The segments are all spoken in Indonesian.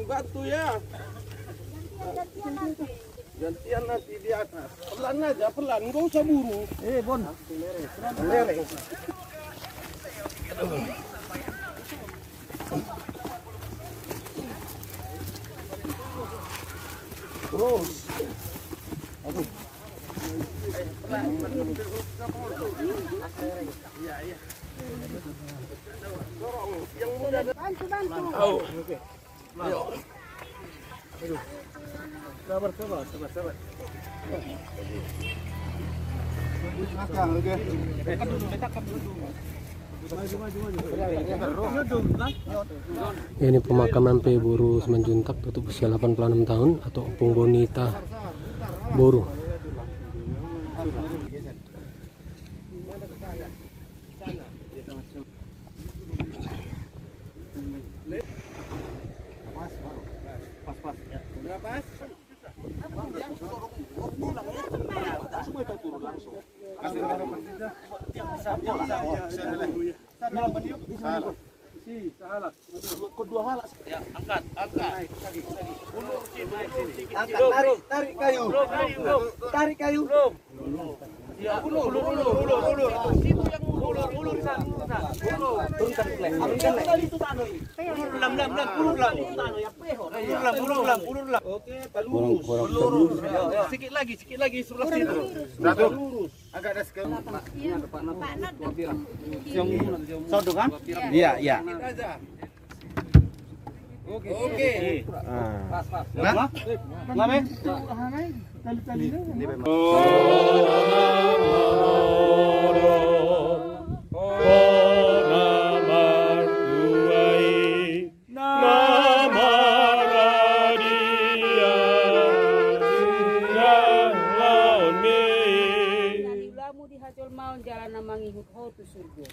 bantu ya. Gantian nanti di atas. Pelan aja, pelan. Nggak usah buru. Bon. Lereng. Terus. Aduh. Pelan. Iya, iya. Dorong. Yang muda. Bantu. Oh, oke. Ayo. Aduh. Sabar. Ini pemakaman Buru Simanjuntak untuk usia 86 tahun atau Opung Bonita Buru. Tarik kayu. Ya, ulur. Oke, lurus. Sikit lagi sebelah situ. Lurus. Agak ada sekali. Sodo kan? Iya. Oke. Pas. Nah. Lame. Jalan namangi hut tu surga.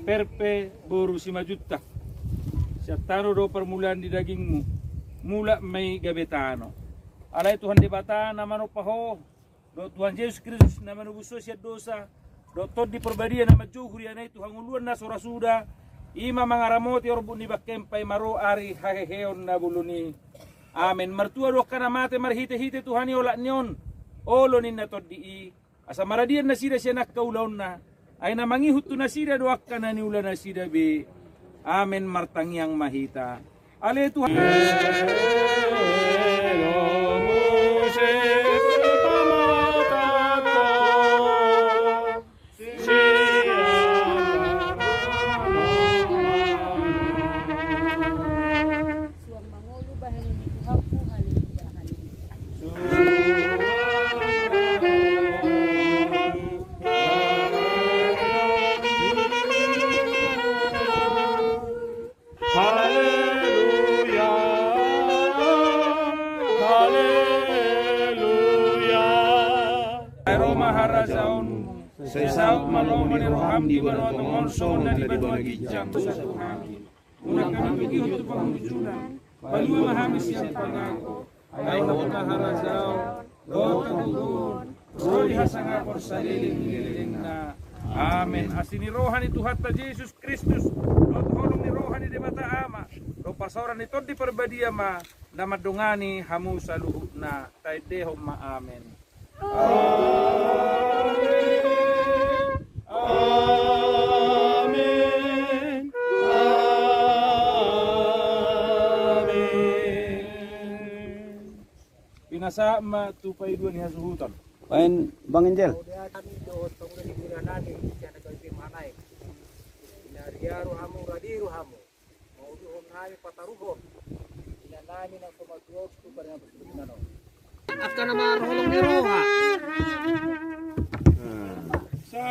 Perpe Buru Simanjuntak. Siatano do permulaan di dagingmu. Mula may gabetano. Alay Tuhan di bata namano paho. Do Tuhan Yesus Kristus namano buso siya dosa. Do tod di perbadian nama juhuri anay Tuhan uluan na surasuda. Ima mangaramoti orbun ni bakempay maro ari haheheon na buluni. Amen. Martua do kana mate marhite-hite Tuhan yola nyon. Olonin na tod di. Asa maradian na sida siya nakkaulaon na. Ay namangihut tu na sida do akka na niula na sida be. Amen martangyang mahita. Ale Tuhan. Sesaut malong maniroham di bawah monsol dan di bawah gijang Tuhan. Unang kami pergi untuk pengujudan. Balua mahamis yang pangako. Ay nakaharasao. Doa kagugun. Roli hasangapor sa liling na. Amen. Asini rohani Tuhan ta Yesus Kristus. Dot holong ni rohani di mata ama. Do pasoran ni tod di perbadia ma. Na madungani hamu sa luhut na. Taidehom ma amen. Amin. Pinasa ma tupay dua ni hasuhutan. Pain Bang Angel. Akan nama rohong ni roha. Sa